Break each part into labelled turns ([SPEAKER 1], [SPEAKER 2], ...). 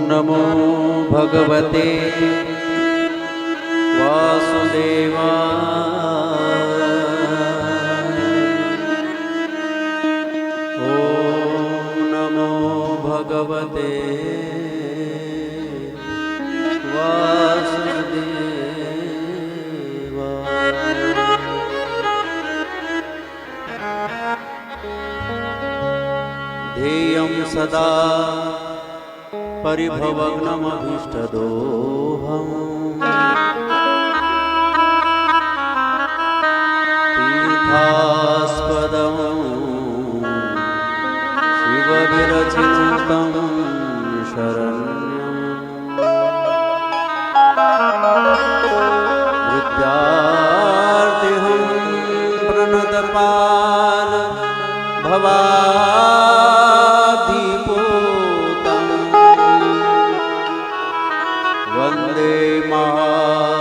[SPEAKER 1] नमो भगवते वासुदेवाय। ॐ नमो भगवते वासुदेवाय। ध्येयं सदा परिभवग्नमभीष्टदोहम् तीर्थास्पदं शिवविरचितं शरण्यं विद्यार्थिहं प्रणतपाल भवाब्धिपूतं वन्दे महापुरुषते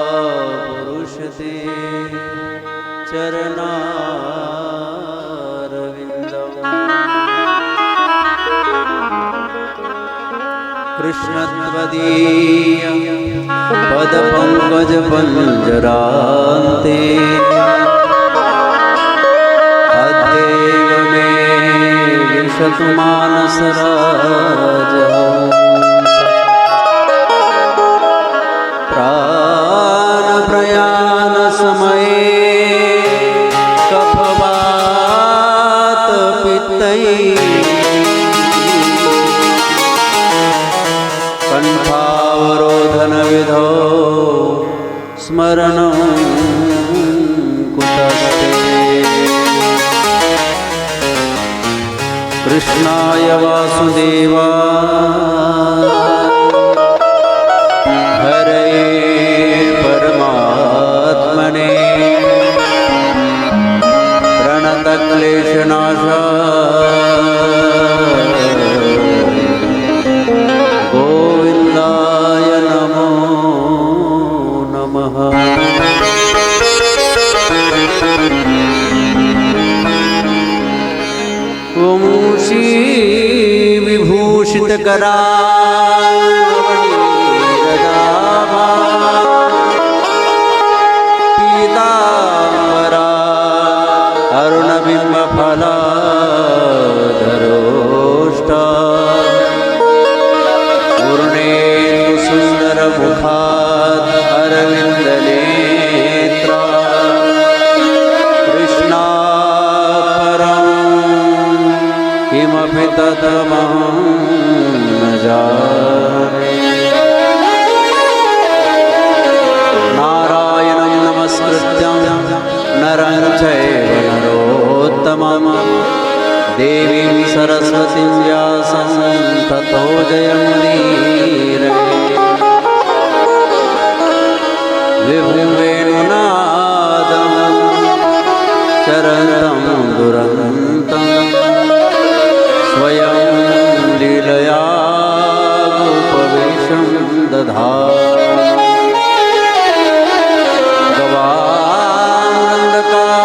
[SPEAKER 1] चरणारविन्दम्। कृष्णत्वदीय पदपङ्कजपञ्जरान्ते अद्यैव मे विशतु मानसराजः। प्राणप्रयाणसमये कंठावरोधनविधौ स्मरणं कुतस्ते। कृष्णाय वासुदेवाय हरये परमात्मने प्रणतक्लेशनाशाय गोविन्दाय नमो नमः। ॐ श्री विभूषितकरावलीरदाभा पीताम्बरा अरुणबिम्बफलाधरोष्टा पूर्णेन्दुसुन्दरमुखात् अरविन्दनेत्रा कृष्णात्परं किमपि तदमहं न जाने। नारायणं नमस्कृत्यं नरं चैव नरोत्तमं देवीं सरस्वतीं व्यासं ततो जयमुदीरये। विभुं वेणुनादं चरन्तं दुरन्तं स्वयं लीलया गोपवेशं दधाति।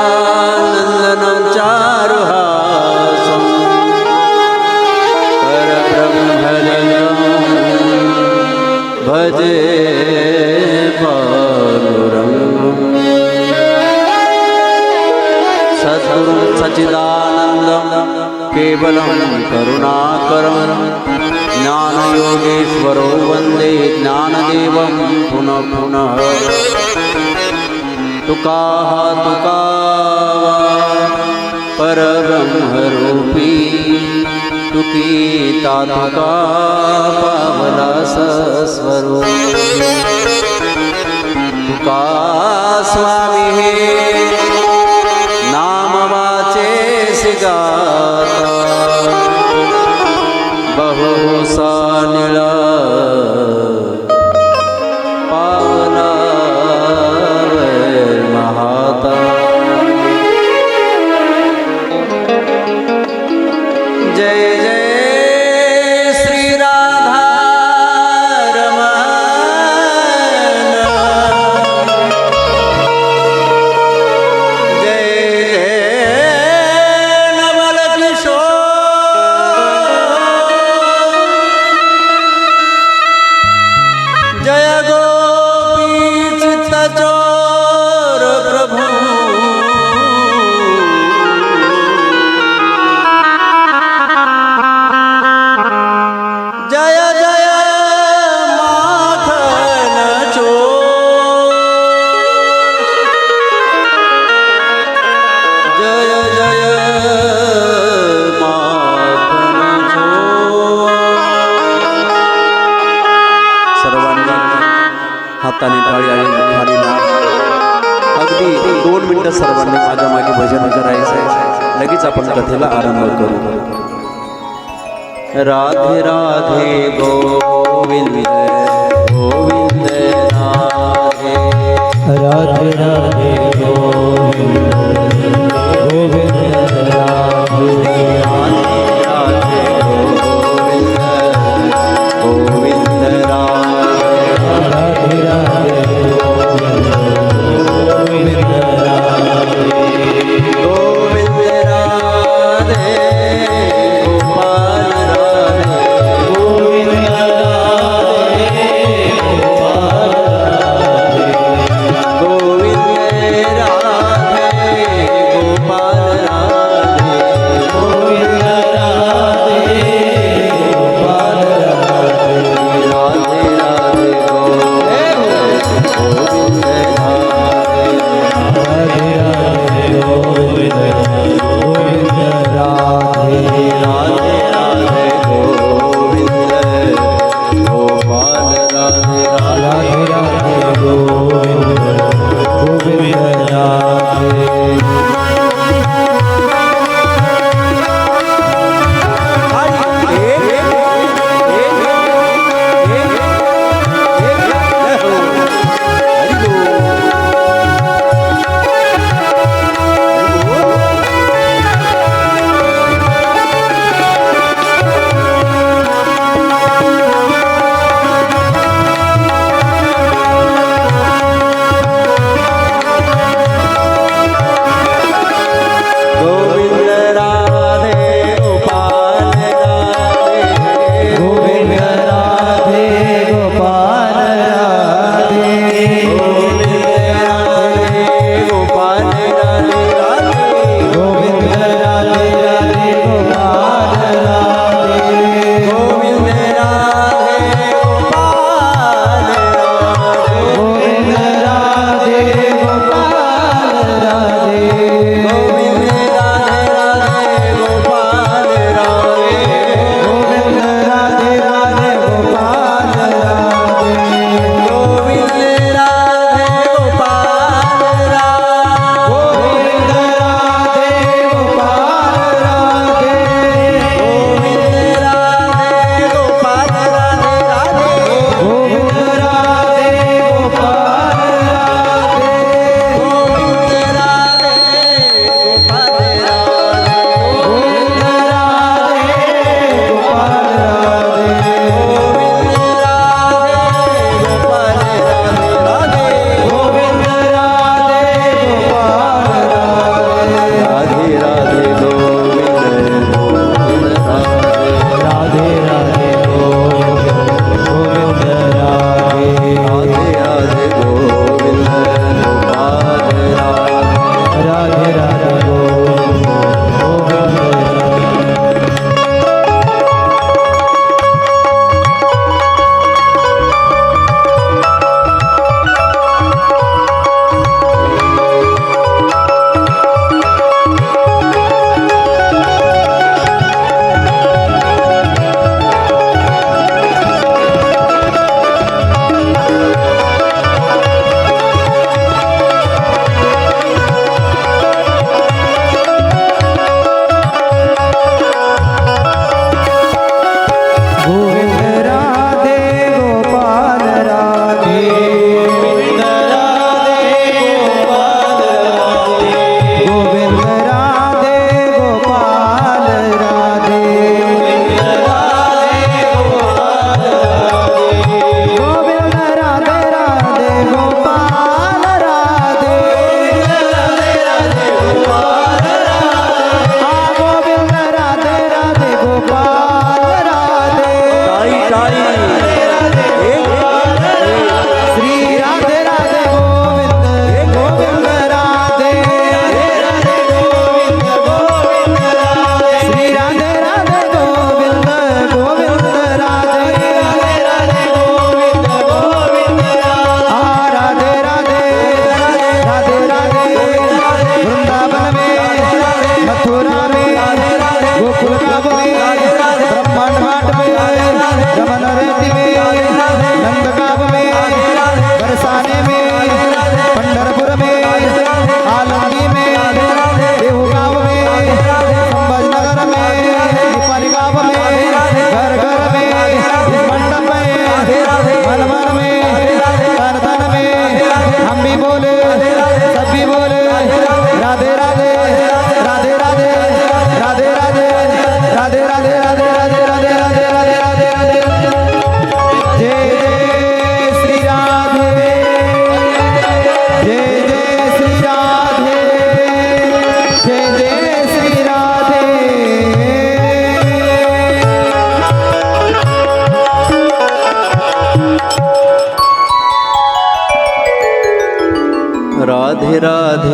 [SPEAKER 1] गवानन्दकानन्दनं चारुहासं परब्रह्मजनं भजे पाण्डुरङ्गम्। सद्गुरुं सच्चिदानन्दं केवलं करुणाकरं ज्ञानयोगेश्वरो वन्दे ज्ञानदेवं पुनः पुनः। तुकाः तुकावा परब्रह्मरूपी तुकीता तुका पावला सस्वरूपी। तुका स्वामी हे नाम वाचेसि गाता बहु सानिला पावला महाता। जय जय श्री राधा रमण, जय जय नवल किशोर।
[SPEAKER 2] हाताने टाळी आणि मुखाने नाम. अगदी 2 मिनिटं सर्वांनी माझ्या मागे भजन करायचंय. लगेच आपण कथेला आरंभ करू.
[SPEAKER 1] राधे राधे गोविंद गोविंद राधे.
[SPEAKER 3] राधे राधे गोविंद गोविंद राधे.
[SPEAKER 1] राधे राधे गोविंद गोविंद राधे.
[SPEAKER 3] राधे राधे गोविंद गोविंद राधे.
[SPEAKER 1] गोविंद राधे गोपाल राधे.
[SPEAKER 3] गोविंद राधे गोपाल राधे.
[SPEAKER 1] गोविंद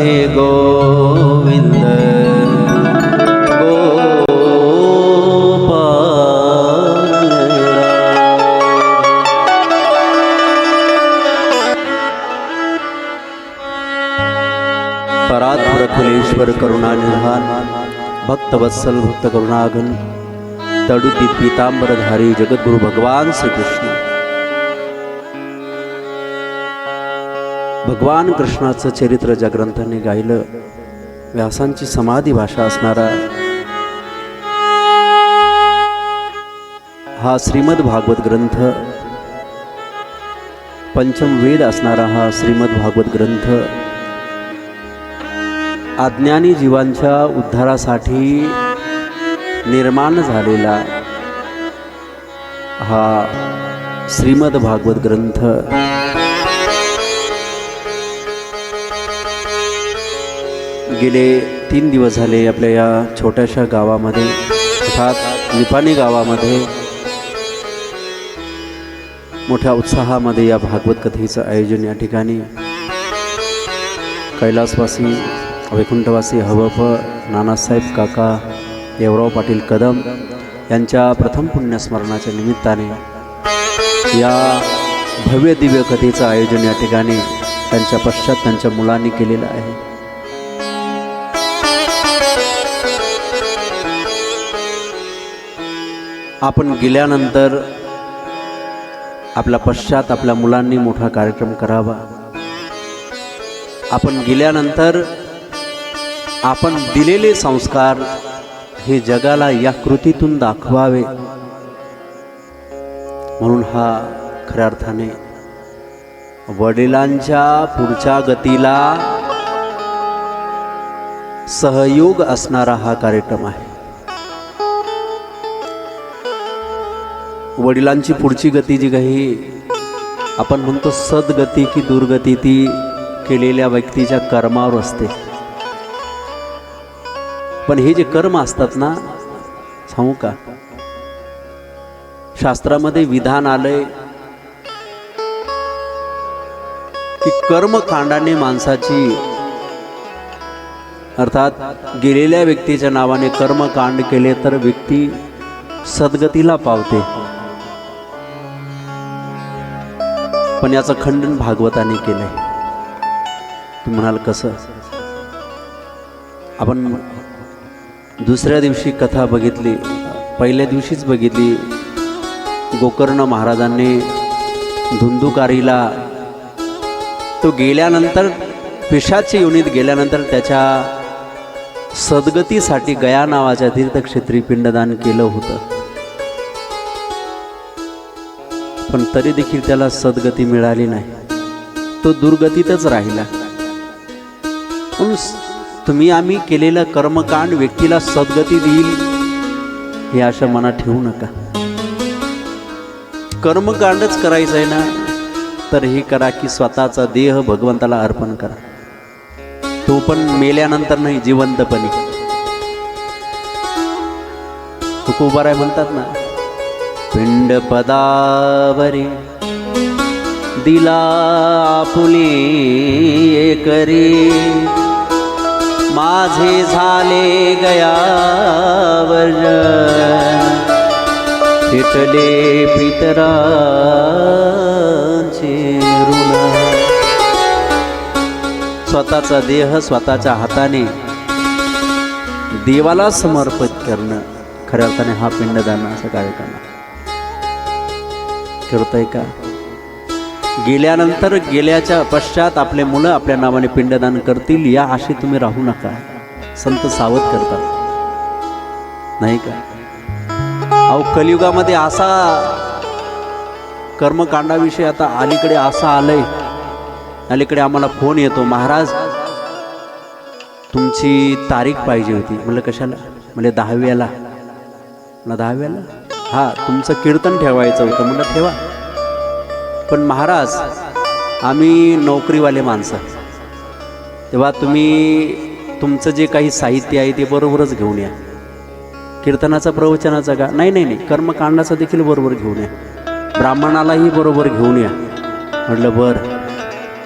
[SPEAKER 1] राधे गोविंद
[SPEAKER 2] परात्परकुलेश्वर करुणानिधान भक्तवत्सल भक्त करुणाघन तडुती पीतांबरधारी जगद्गुरु भगवान श्रीकृष्ण. भगवान कृष्णाचं चरित्र ज्या ग्रंथाने गायलं, व्यासांची समाधी भाषा असणारा हा श्रीमद भागवत ग्रंथ, पंचम वेद असणारा हा श्रीमद भागवत ग्रंथ अज्ञानी जीवांच्या उद्धारासाठी निर्माण झालेला हा श्रीमद भागवत ग्रंथ गेले 3 दिवस झाले आपल्या या छोट्याशा गावामध्ये, अर्थात निपाणी गावामध्ये मोठ्या उत्साहामध्ये या भागवत कथेचं आयोजन या ठिकाणी कैलासवासी वैकुंठवासी हवप नानासाहेब काका देवराव पाटील कदम यांच्या प्रथम पुण्यस्मरणाच्या निमित्ताने या भव्य दिव्य कथेचं आयोजन या ठिकाणी त्यांच्या पश्चात त्यांच्या मुलांनी केलेलं आहे. आपण गेल्यानंतर आपल्या पश्चात आपल्या मुलांनी मोठा कार्यक्रम करावा. आपण गेल्यानंतर आपण दिलेले संस्कार हे जगाला या कृतीतून दाखवावे, म्हणून हा खऱ्या अर्थाने वडिलांच्या पुढच्या गतीला सहयोग असणारा हा कार्यक्रम आहे. वडिलांची पुढची गती जी काही आपण म्हणतो सद्गती की दुर्गती, ती केलेल्या व्यक्तीच्या कर्मावर असते. पण हे जे कर्म असतात ना, सांगू का, शास्त्रामध्ये विधान आलंय की कर्मकांडाने माणसाची, अर्थात गेलेल्या व्यक्तीच्या नावाने कर्मकांड केले तर व्यक्ती सद्गतीला पावते. पण याचं खंडन भागवताने केलंय. तुम्ही म्हणाल कसं? आपण दुसऱ्या दिवशी कथा बघितली, पहिल्या दिवशीच बघितली. गोकर्ण महाराजांनी धुंदुकारीला, तो गेल्यानंतर पिशाची योनीत गेल्यानंतर त्याच्या सद्गतीसाठी गया नावाच्या तीर्थक्षेत्री पिंडदान केलं होतं. पण तरी देखील त्याला सद्गती मिळाली नाही, तो दुर्गतीतच राहिला. म्हणून तुम्ही आम्ही केलेलं कर्मकांड व्यक्तीला सद्गती देईल हे आशा मनात ठेवू नका. कर्मकांडच करायचं आहे ना, तर हे करा की स्वतःचा देह भगवंताला अर्पण करा. तो पण मेल्यानंतर नाही, जिवंतपणी. तुकोबाराय म्हणतात ना, पिंड पदावरी दिला आपुले करी, माझे झाले गयावर फिटले पितरांचे ऋण. स्वतःचा देह स्वतःच्या हाताने देवाला समर्पित करणं खऱ्या अर्थाने हा पिंडदानाचा कार्यक्रम आहे. करताय का? गेल्यानंतर गेल्याच्या पश्चात आपले मुलं आपल्या नावाने पिंडदान करतील या आशे तुम्ही राहू नका. संत सावध करतात नाही का? अहो कलियुगामध्ये असा कर्मकांडाविषयी आता अलीकडे असं आलंय, अलीकडे आम्हाला फोन येतो, महाराज तुमची तारीख पाहिजे होती. म्हणलं कशाला? म्हणजे 10व्याला. ना 10व्याला? हा, तुमचं कीर्तन ठेवायचं होतं. म्हणलं ठेवा, पण महाराज आम्ही नोकरीवाले माणसं, तेव्हा तुम्ही तुमचं जे काही साहित्य आहे ते बरोबरच घेऊन या. कीर्तनाचा प्रवचनाचा का? नाही नाही नाही, कर्मकांडाचा देखील बरोबर घेऊन या, ब्राह्मणालाही बरोबर घेऊन या. म्हटलं बरं.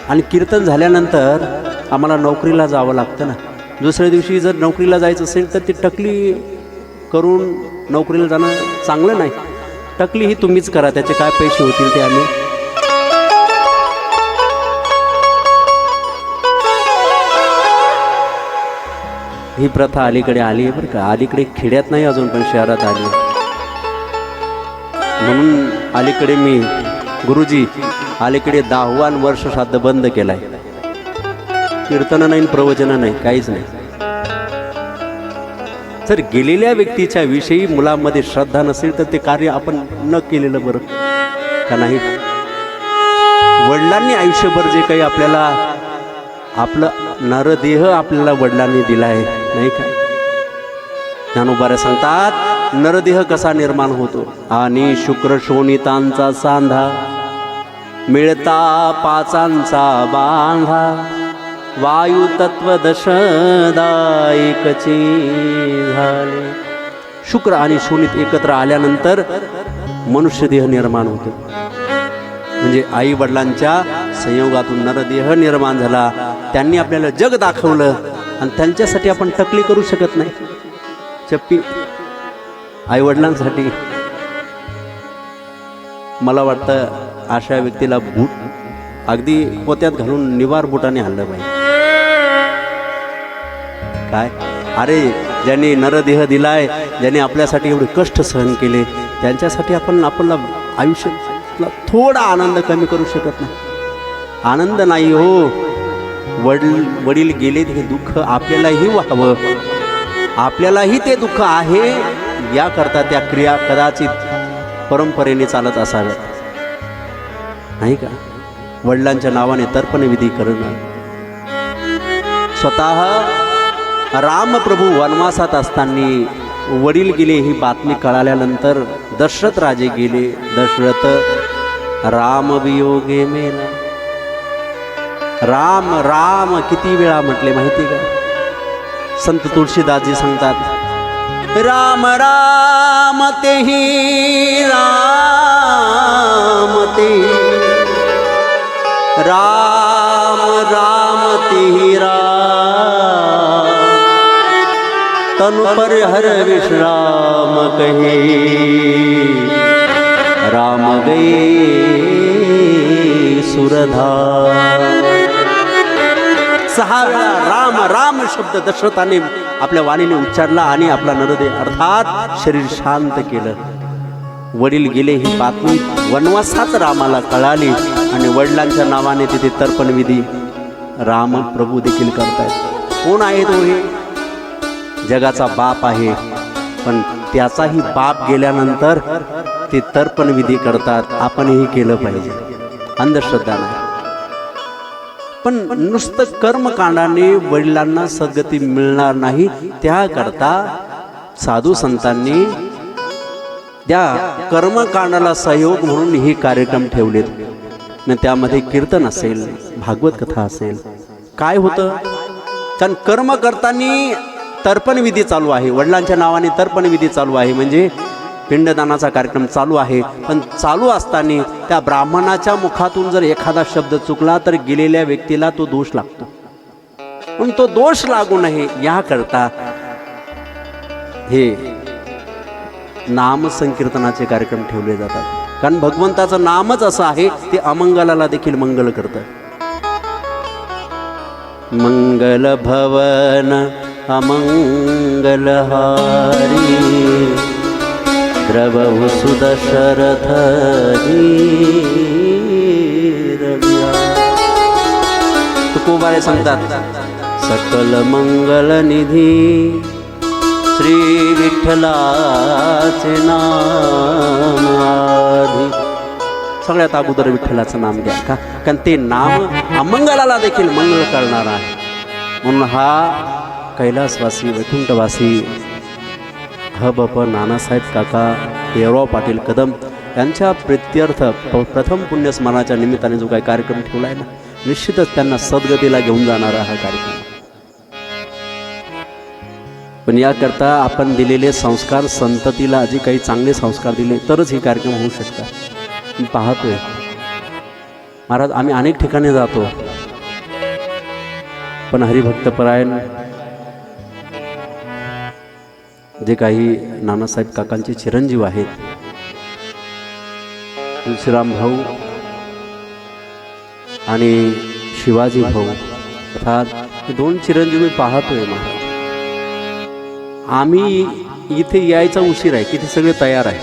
[SPEAKER 2] आणि कीर्तन झाल्यानंतर आम्हाला नोकरीला जावं लागतं ना. दुसऱ्या दिवशी जर नोकरीला जायचं असेल तर ती टकली करून नोकरीला जाणं चांगलं नाही. टकली ही तुम्हीच करा, त्याचे काय पैसे होतील ते आम्ही. ही प्रथा अलीकडे आली आहे बरं का. अलीकडे खेड्यात नाही अजून, पण शहरात आली. म्हणून अलीकडे मी गुरुजी अलीकडे 10वान वर्ष श्राद्ध बंद केलाय. कीर्तन नाही, प्रवचन नाही, काहीच नाही. जर गेलेल्या व्यक्तीच्या विषयी मुलांमध्ये श्रद्धा नसेल तर ते कार्य आपण न केलेलं बरं का नाही. वडिलांनी आयुष्यभर जे काही आपल्याला आपलं नरदेह आपल्याला वडिलांनी दिला आहे नाही का. ज्ञानोबाऱ्या सांगतात नरदेह कसा निर्माण होतो. आणि शुक्र शोणितांचा सांधा मिळता पाचांचा बांधा वायू तत्व दशदायकची झाले. शुक्र आणि शोणित एकत्र आल्यानंतर मनुष्यदेह निर्माण होतो. म्हणजे आई वडिलांच्या संयोगातून नरदेह निर्माण झाला. त्यांनी आपल्याला जग दाखवलं आणि त्यांच्यासाठी आपण टकली करू शकत नाही. चप्पी आई वडिलांसाठी. मला वाटतं अशा व्यक्तीला बूट अगदी पोत्यात घालून निवार बुटाने हल्लं पाहिजे. काय अरे, ज्यांनी नरदेह दिलाय, ज्यांनी आपल्यासाठी एवढे कष्ट सहन केले, त्यांच्यासाठी आपण आपल्याला आयुष्यातला थोडा आनंद कमी करू शकत नाही. आनंद नाही हो. वडील गेले हे दुःख आपल्यालाही व्हावं, आपल्यालाही ते दुःख आहे याकरता त्या क्रिया कदाचित परंपरेने चालत असाव्यात नाही का. वडिलांच्या नावाने तर्पणविधी करणं. स्वतः रामप्रभू वनवासात असताना वडील गेले ही बातमी कळाल्यानंतर दशरथ राजे गेले. दशरथ रामवियोगे मेला. राम राम किती वेळा म्हटले माहिती का. संत तुळशीदासजी सांगतात राम राम तेहि राम ते राम राम तेहि राम तनु पर हर विश्राम कहे राम गए सुरधार. 6 वेळा राम राम शब्द दशरथाने आपल्या वाणीने उच्चारला आणि आपला नरदेह अर्थात शरीर शांत केलं. वडील गेले ही बातमी वनवासात रामाला कळाली आणि वडिलांच्या नावाने तिथे तर्पणविधी राम प्रभू देखील करतायत. कोण आहे तो? हे जगाचा बाप आहे, पण त्याचाही बाप गेल्यानंतर ते तर्पणविधी करतात. आपणही केलं पाहिजे. अंधश्रद्धा नाही. पण नुसतं कर्मकांडाने वडिलांना सद्गती मिळणार नाही. त्याकरता साधू संतांनी त्या कर्मकांडाला सहयोग म्हणून हे कार्यक्रम ठेवलेत. त्यामध्ये कीर्तन असेल, भागवत कथा असेल. काय होतं, कारण कर्म करताना तर्पणविधी चालू आहे, वडिलांच्या नावाने तर्पणविधी चालू आहे, म्हणजे पिंडदानाचा कार्यक्रम चालू आहे. पण चालू असताना त्या ब्राह्मणाच्या मुखातून जर एखादा शब्द चुकला तर गेलेल्या व्यक्तीला तो दोष लागतो. पण तो दोष लागू नये याकरता हे नाम संकीर्तनाचे कार्यक्रम ठेवले जातात. कारण भगवंताचं नामच असं आहे ते अमंगलाला देखील मंगल करतं. मंगल भवन अमंगलहारी द्रवहु सुदशरथ तुकोबारे सांगतात सकल मंगल निधी श्री विठ्ठलाचे नाम आधी. सगळ्यात अगोदर विठ्ठलाचं नाम घ्या का, कारण ते नाम अमंगलाला देखील मंगल करणार आहे. म्हणून हा कैलासवासी वैकुंठवासी हबप नानासाहेब काका देवराव पाटील कदम यांच्या प्रित्यर्थ प्रथम पुण्यस्मरणाच्या निमित्ताने जो काही कार्यक्रम ठेवला आहे ना, निश्चितच त्यांना सद्गतीला घेऊन जाणारा हा कार्यक्रम. पण याकरता आपण दिलेले संस्कार, संततीला जे काही चांगले संस्कार दिले तरच हे कार्यक्रम होऊ शकतात. मी पाहतोय महाराज, आम्ही अनेक ठिकाणी जातो, पण हरिभक्तपरायण जे काही नानासाहेब काकांचे चिरंजीव आहेत, तुळशीराम भाऊ आणि शिवाजी भाऊ, अर्थात हे दोन चिरंजीव मी पाहतोय महाराज. आम्ही इथे यायचा उशीर आहे, किती सगळे तयार आहे,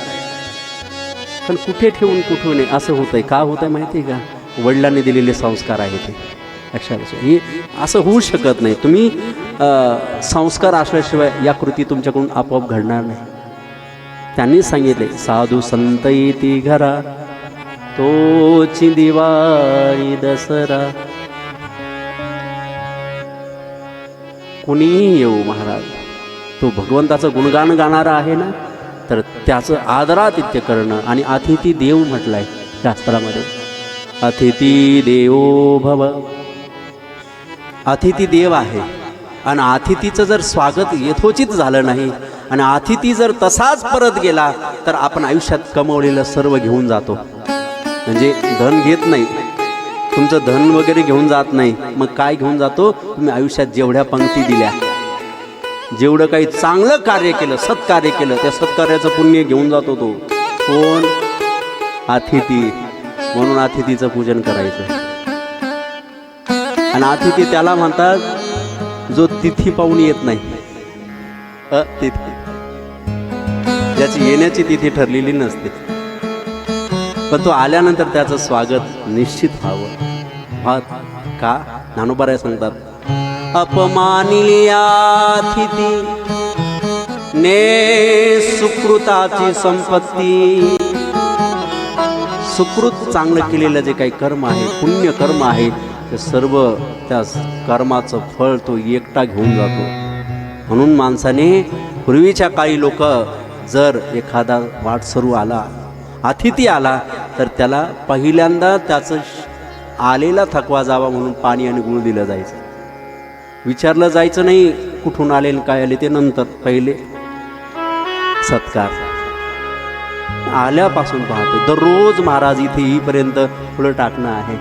[SPEAKER 2] पण कुठे ठेवून कुठून असं होतंय. का होतंय माहिती आहे का? वडिलांनी दिलेले संस्कार आहेत ते. अक्षरशः हे असं होऊ शकत नाही. तुम्ही संस्कार असल्याशिवाय या कृती तुमच्याकडून आपोआप घडणार नाही. त्यांनी सांगितले, साधू संत येती घरा, तोची दिवाळी दसरा. कुणीही येऊ महाराज, तो भगवंताचं गुणगान गाणारा आहे ना, तर त्याचं आदरातिथ्य करणं. आणि अतिथी देव म्हटलंय शास्त्रामध्ये, अतिथी देवो भव. अतिथी देव आहे, आणि अतिथीचं जर स्वागत यथोचित झालं नाही आणि अतिथी जर तसाच परत गेला, तर आपण आयुष्यात कमवलेलं सर्व घेऊन जातो. म्हणजे धन घेत नाही, तुमचं धन वगैरे घेऊन जात नाही, मग काय घेऊन जातो? तुम्ही आयुष्यात जेवढ्या पंक्ती दिल्या, जेवढं काही चांगलं कार्य केलं, सत्कार्य केलं, त्या सत्कार्याचं पुण्य घेऊन जातो तो. कोण? अतिथी. म्हणून अतिथीचं पूजन करायचं. आणि अतिथी त्याला म्हणतात जो तिथी पाहून येत नाही. अतिथी, ज्याची येण्याची तिथी ठरलेली नसते, पण तो आल्यानंतर त्याचं स्वागत निश्चित व्हावं. का? ज्ञानोबा सांगतात, अपमानिली अतिथी ने सुकृताची संपत्ती. सुकृत चांगलं केलेलं जे काही कर्म आहे, पुण्य कर्म आहे, ते सर्व त्या कर्माचं फळ तो एकटा घेऊन जातो. म्हणून माणसाने, पूर्वीच्या काळी लोक जर एखादा वाटसरू आला, अतिथी आला, तर त्याला पहिल्यांदा त्याचं आलेला थकवा जावा म्हणून पाणी आणि गुळ दिलं जायचं. विचारलं जायचं नाही कुठून आले काय आले, ते नंतर. पहिले सत्कार. आल्यापासून पाहतो दररोज महाराज इथे येईपर्यंत फुलं टाकणं आहे.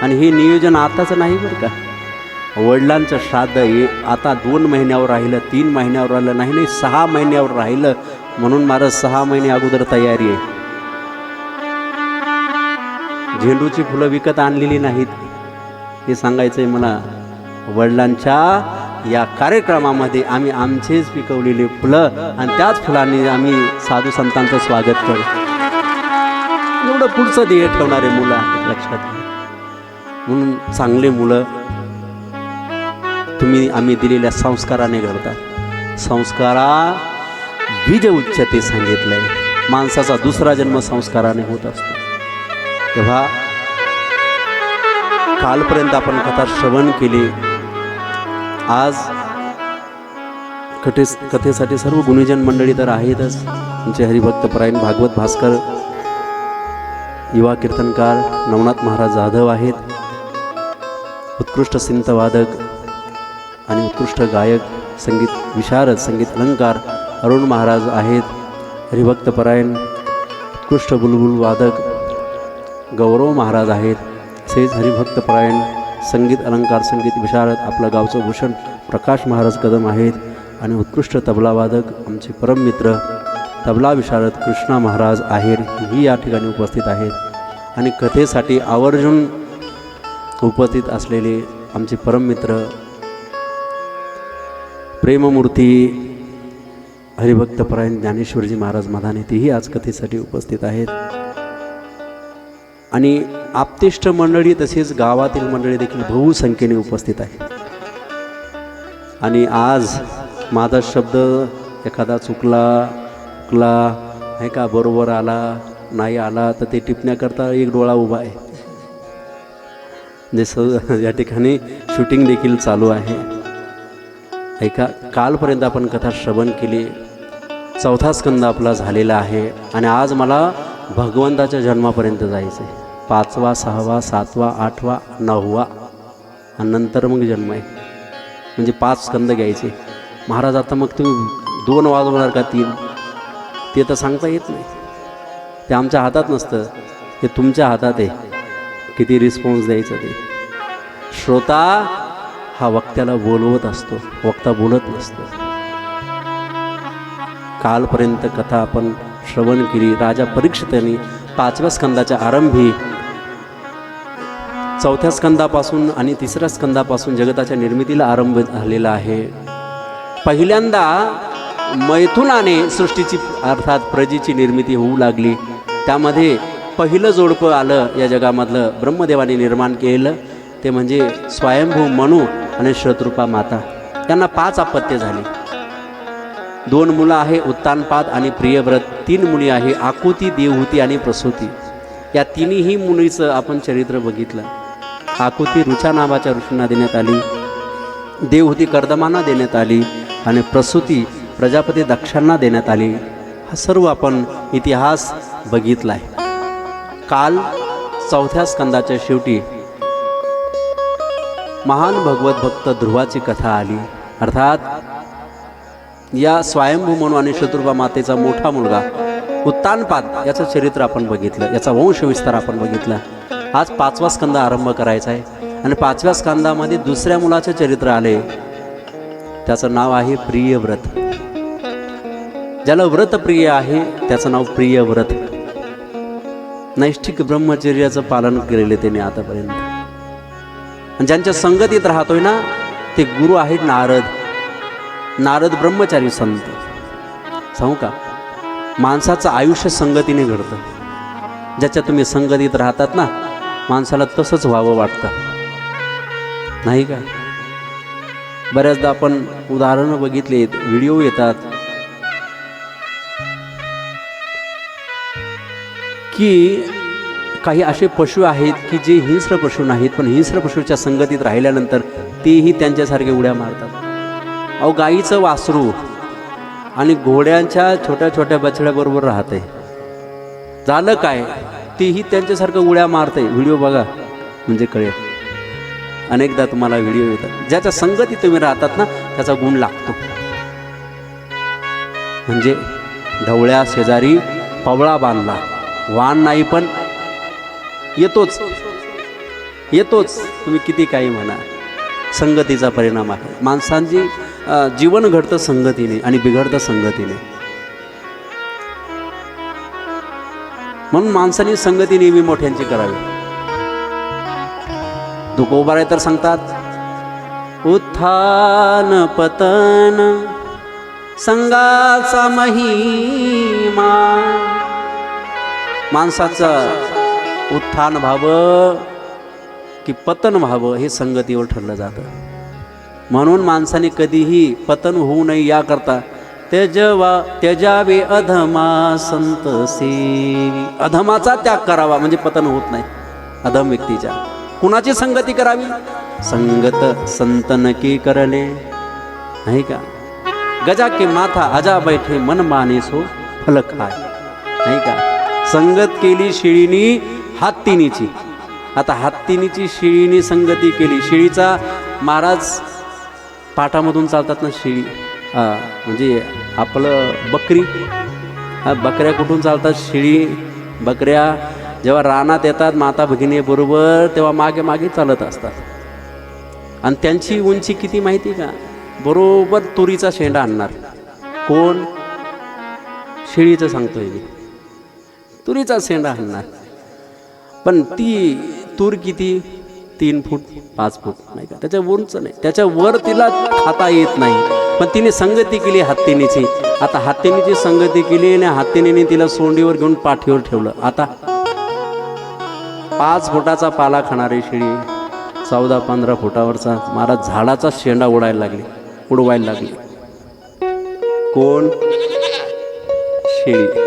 [SPEAKER 2] आणि हे नियोजन आताचं नाही बरं का. वडिलांचं श्राद्ध हे आता 2 महिन्यावर राहिलं, 3 महिन्यावर राहिलं नाही, 6 महिन्यावर राहिलं. म्हणून महाराज 6 महिने अगोदर तयारी आहे. झेंडूची फुलं विकत आणलेली नाहीत, हे सांगायचंय मला. वडिलांच्या या कार्यक्रमामध्ये आम्ही आमचेच पिकवलेले फुलं आणि त्याच फुलांनी आम्ही साधू संतांचं स्वागत करू. एवढं पुढचं ध्येय ठेवणारे मुलं आहेत, लक्षात घ्या. म्हणून चांगले मुलं तुम्ही आम्ही दिलेल्या संस्काराने घडतात. संस्कारा बीज उच्चते सांगितलंय. माणसाचा दुसरा जन्म संस्काराने होत असतो. तेव्हा कालपर्यंत आपण कथा श्रवण केली. आज कथेसाठी सर्व गुणीजन मंडळी तर आहेतच. तुमचे हरिभक्तपरायण भागवत भास्कर, युवा कीर्तनकार नवनाथ महाराज जाधव आहेत. उत्कृष्ट सिंतवादक आणि उत्कृष्ट गायक, संगीत विशारद, संगीत अलंकार अरुण महाराज आहेत. हरिभक्तपरायण उत्कृष्ट बुलबुल वादक गौरव महाराज आहेत. तसेच हरिभक्तपरायण संगीत अलंकार, संगीत विशारद आपलं गावचं भूषण प्रकाश महाराज कदम आहेत. आणि उत्कृष्ट तबलावादक आमचे परममित्र तबला विशारद कृष्णा महाराज आहेर ही या ठिकाणी उपस्थित आहेत. आणि कथेसाठी आवर्जून उपस्थित असलेले आमचे परममित्र प्रेममूर्ती हरिभक्तपरायण ज्ञानेश्वरजी महाराज मधाने, तेही आज कथेसाठी उपस्थित आहेत. आणि आप्तेष्ट मंडळी तसेच गावातील मंडळी देखील बहुसंख्येने उपस्थित आहे. आणि आज माझा शब्द एखादा चुकला आहे का, बरोबर आला नाही आला, तर ते टिपण्याकरता एक डोळा उभा आहे. जसं या ठिकाणी शूटिंग देखील चालू आहे. ऐका, कालपर्यंत आपण कथा श्रवण केली. 4था स्कंद आपला झालेला आहे. आणि आज मला भगवंताच्या जन्मापर्यंत जायचं आहे. 5वा, 6वा, 7वा, 8वा, 9वा आणि नंतर मग जन्म आहे. म्हणजे 5 स्कंद घ्यायचे. महाराज आता मग तुम्ही 2 वाजवणार का 3, ते तर सांगता येत नाही. ते आमच्या हातात नसतं, ते तुमच्या हातात आहे किती रिस्पॉन्स द्यायचं ते. श्रोता हा वक्त्याला बोलवत असतो, वक्ता बोलत नसतो. कालपर्यंत कथा आपण श्रवण केली. राजा परीक्षिताने 5व्या स्कंदाच्या आरंभी 4थ्या स्कंदापासून आणि 3ऱ्या स्कंदापासून जगताच्या निर्मितीला आरंभ झालेला आहे. पहिल्यांदा मैथुनाने सृष्टीची अर्थात प्रजेची निर्मिती होऊ लागली. त्यामध्ये पहिलं जोडपं आलं या जगामधलं, ब्रह्मदेवाने निर्माण केलं ते म्हणजे स्वयंभू मनू आणि शत्रुपा माता. त्यांना 5 अपत्य झाली. 2 मुलं आहे, उत्तानपाद आणि प्रियव्रत. 3 मुली आहे, आकुती, देवहूती आणि प्रसूती. या तिन्ही मुलीचं आपण चरित्र बघितलं. आकुती रुचा नावाच्या ऋषींना देण्यात आली, देवहूती कर्दमांना देण्यात आली आणि प्रसूती प्रजापती दक्षांना देण्यात आली. हा सर्व आपण इतिहास बघितला आहे. काल 4थ्या स्कंदाच्या शेवटी महान भगवत भक्त ध्रुवाची कथा आली. अर्थात या स्वयंभू मनू आणि शत्रुपा मातेचा मोठा मुलगा उत्तानपाद याचं चरित्र आपण बघितलं, याचा वंशविस्तार आपण बघितला. आज 5वा स्कंद आरंभ करायचा आहे आणि 5व्या स्कंदामध्ये दुसऱ्या मुलाचे चरित्र आले. त्याचं नाव आहे प्रियव्रत. ज्याला व्रत प्रिय आहे त्याचं नाव प्रियव्रत. नैष्ठिक ब्रह्मचर्याचं पालन केलेले त्याने आतापर्यंत. आणि ज्यांच्या संगतीत राहतोय ना ते गुरु आहेत नारद. नारद ब्रह्मचारी संत. सांगू का, माणसाचं आयुष्य संगतीने घडतं. ज्याच्या तुम्ही संगतीत राहतात ना माणसाला तसंच व्हावं वाटतं, नाही का? बऱ्याचदा आपण उदाहरणं बघितलीत, व्हिडिओ येतात की काही असे पशु आहेत की जे हिंस्र पशु नाहीत, पण हिंस्र पशूच्या संगतीत राहिल्यानंतर तेही त्यांच्यासारखे उड्या मारतात. अहो, गाईचं वासरू आणि घोड्यांच्या छोट्या छोट्या बछड्याबरोबर राहते, झालं काय, तेही त्यांच्यासारखं उड्या मारते. व्हिडिओ बघा म्हणजे कळेल. अनेकदा तुम्हाला व्हिडिओ येतात. ज्याच्या संगतीत तुम्ही राहतात ना त्याचा गुण लागतो. म्हणजे ढवळ्या शेजारी पवळा बांधला, वाण नाही पण येतोच येतोच. तुम्ही किती काही म्हणा, संगतीचा परिणाम आहे. माणसांची जीवन घडतं संगतीने आणि बिघडतं संगतीने. म्हणून माणसाने संगती नेहमी मोठ्यांची करावी. तुकोबाराय तर सांगतात, उत्थान पतन संगाचा महिमा. माणसाचं उत्थान व्हावं की पतन व्हावं हे संगतीवर ठरलं जातं. म्हणून माणसाने कधीही पतन होऊ नये याकरता त्यजावे अधमा संत सेवी. अधमाचा त्याग करावा म्हणजे पतन होत नाही अधम व्यक्तीच्या. कुणाची संगती करावी? संगत संतन की करले, नाही का? गजा के माथा आजा बैठे मन माने सो फल खाय, नाही का? संगत केली शिळीनी हत्तीनीची. आता हत्तीनीची शिळीनी संगती केली. शिळीचा महाराज पाठामधून चालतात ना शिळी, म्हणजे आपलं बकरी. बकऱ्या कुठून चालतात? शिळी बकऱ्या जेव्हा रानात येतात माता भगिनीबरोबर तेव्हा मागे मागे चालत असतात. आणि त्यांची उंची किती माहिती का? बरोबर तुरीचा शेंडा आणणार. कोण? शिळीचं सांगतोय मी. तुरीचा शेंडा आणणार. पण ती तूर किती? 3 फूट 5 फूट, नाही का? त्याच्या उंच नाही, त्याच्या वर तिला खाता येत नाही. पण तिने संगती केली हत्तीनीची. आता हत्तीनीची संगती केली आणि हत्तीने तिला सोंडीवर घेऊन पाठीवर ठेवलं. आता 5 फुटाचा पाला खाणारी शिळी 14-15 फुटावरचा महाराज झाडाचा शेंडा उडवायला लागली. कोण? शिळी.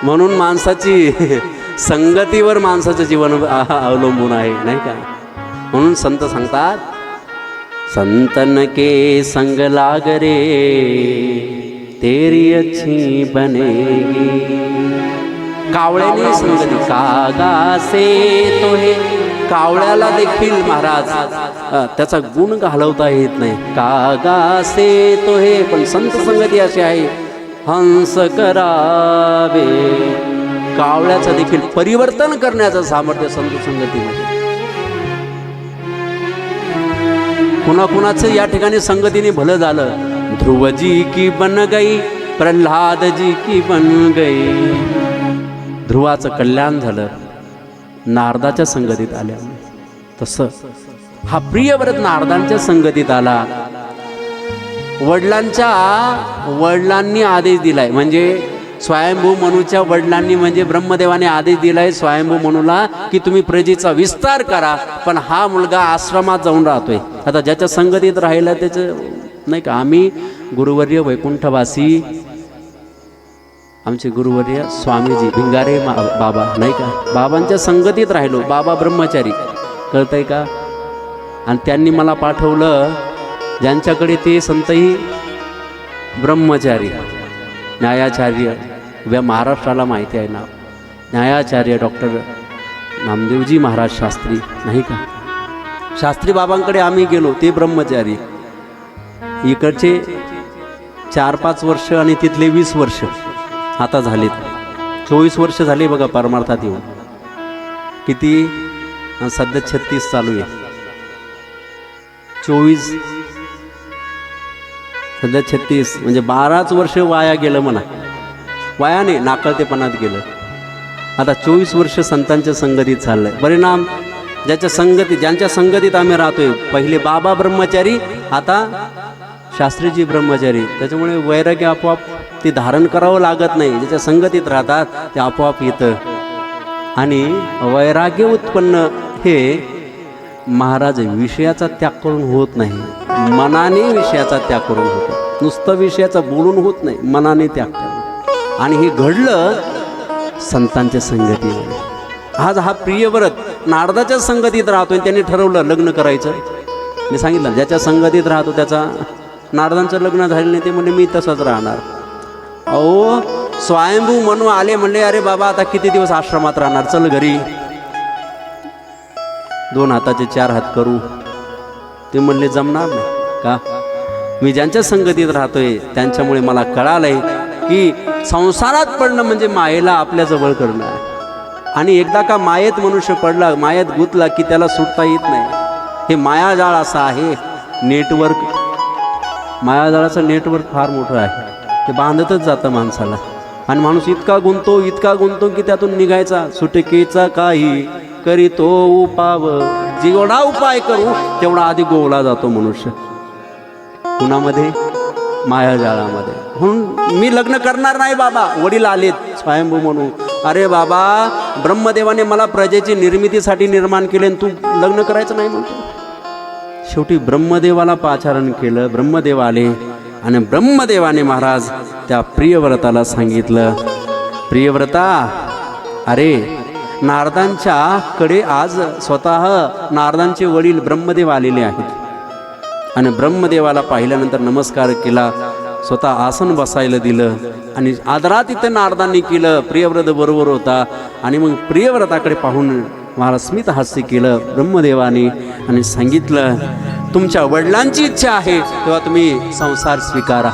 [SPEAKER 2] म्हणून माणसाची संगतीवर माणसाचं जीवन अवलंबून आहे, नाही का? म्हणून संत सांगतात, संतन के संग लाग रे तेरी अच्छी बनेगी. कावळ्याने संगती कागा से तो हे. कावळ्याला देखील महाराज त्याचा गुण घालवता येत नाही. कागा से तो हे. पण संत संगती अशी आहे, हंस करावे कावळ्याचं देखील परिवर्तन करण्याचं सामर्थ्य संत संगतीमध्ये. कुणाकुणाचं या ठिकाणी संगतीने भलं झालं. ध्रुवजी की बन गई, प्रल्हादजी की बन गई. ध्रुवाचं कल्याण झालं नारदाच्या संगतीत आल्यामुळे. तसं हा प्रियव्रत नारदांच्या संगतीत आला. वडिलांनी आदेश दिलाय, म्हणजे स्वयंभू मनूच्या वडिलांनी म्हणजे ब्रह्मदेवाने आदेश दिलाय स्वयंभू मनूला की तुम्ही प्रजेचा विस्तार करा. पण हा मुलगा आश्रमात जाऊन राहतोय. आता ज्याच्या संगतीत राहिला त्याचं नाही का. आम्ही गुरुवर्य वैकुंठवासी, आमचे गुरुवर्य स्वामीजी भिंगारे बाबा नाही का, बाबांच्या संगतीत राहिलो. बाबा ब्रह्मचारी, कळतंय का. आणि त्यांनी मला पाठवलं ज्यांच्याकडे ते संतही ब्रह्मचारी, न्यायाचार्य, महाराष्ट्राला माहिती आहे नाव, न्यायाचार्य डॉक्टर नामदेवजी महाराज शास्त्री नाही का. शास्त्री बाबांकडे आम्ही गेलो, ते ब्रह्मचारी. इकडचे 4-5 वर्ष आणि तिथले 20 वर्ष आता झालेत. 24 वर्ष झाले बघा परमार्थात येऊन. किती सध्या 36 चालू आहे. 24 सध्या 36 म्हणजे 12च वर्ष वाया गेलं म्हणा. वायाने नाकळतेपणात गेलं. आता 24 वर्ष संतांच्या संगतीत चाललंय. परिणाम ज्यांच्या संगतीत आम्ही राहतोय, पहिले बाबा ब्रह्मचारी, आता शास्त्रीजी ब्रह्मचारी. त्याच्यामुळे वैराग्य आपोआप ते धारण करावं लागत नाही. ज्याच्या संगतीत राहतात ते आपोआप येतं. आणि वैराग्य उत्पन्न हे महाराज विषयाचा त्याग करून होत नाही, मनाने विषयाचा त्याग करून होतो. नुसतं विषयाचा बोलून होत नाही, मनाने त्याग करून. आणि हे घडलं संतांच्या संगतीमध्ये. आज हा प्रियव्रत नारदाच्या संगतीत राहतोय. त्यांनी ठरवलं लग्न करायचं. मी सांगितलं ज्याच्या संगतीत राहतो त्याचा, नारदांचं लग्न झालं नाही ते म्हणजे मी तसंच राहणार. अहो स्वयंभू मनू आले, म्हणले अरे बाबा आता किती दिवस आश्रमात राहणार, चल घरी. 2 हाताचे 4 हात करू. ते म्हणले जमणार नाही का. मी ज्यांच्या संगतीत राहतोय त्यांच्यामुळे मला कळालंय की संसारात पडणं म्हणजे मायेला आपल्या जवळ करणं आहे. आणि एकदा का मायेत मनुष्य पडला, मायेत गुंतला की त्याला सुटता येत नाही. हे मायाजाळ असं आहे. नेटवर्क, मायाजाळाचं नेटवर्क फार मोठं आहे. ते बांधतच जातं माणसाला. आणि माणूस इतका गुंतो की त्यातून निघायचा सुटकेचा काही करीतो उपाव. जेवढा उपाय करू तेवढा आधी गोवला जातो मनुष्य. कुणामध्ये? मायाजाळामध्ये. म्हणून मी लग्न करणार नाही बाबा. वडील आलेत स्वयंभू म्हणून, अरे बाबा ब्रह्मदेवाने मला प्रजेची निर्मितीसाठी निर्माण केले आणि तू लग्न करायचं नाही म्हणतो. शेवटी ब्रह्मदेवाला पाचारण केलं. ब्रह्मदेव आले आणि ब्रह्मदेवाने महाराज त्या प्रियव्रताला सांगितलं, प्रियव्रता अरे नारदांच्याकडे आज स्वतः नारदांचे वडील ब्रह्मदेव आलेले आहेत. आणि ब्रह्मदेवाला पाहिल्यानंतर नमस्कार केला, स्वतः आसन बसायला दिलं आणि आदरातिथ्य नारदांनी केलं. प्रियव्रत बरोबर होता. आणि मग प्रियव्रताकडे पाहून महाराज स्मित हास्य केलं ब्रह्मदेवाने आणि सांगितलं तुमच्या वडिलांची इच्छा आहे तेव्हा तुम्ही संसार स्वीकारा.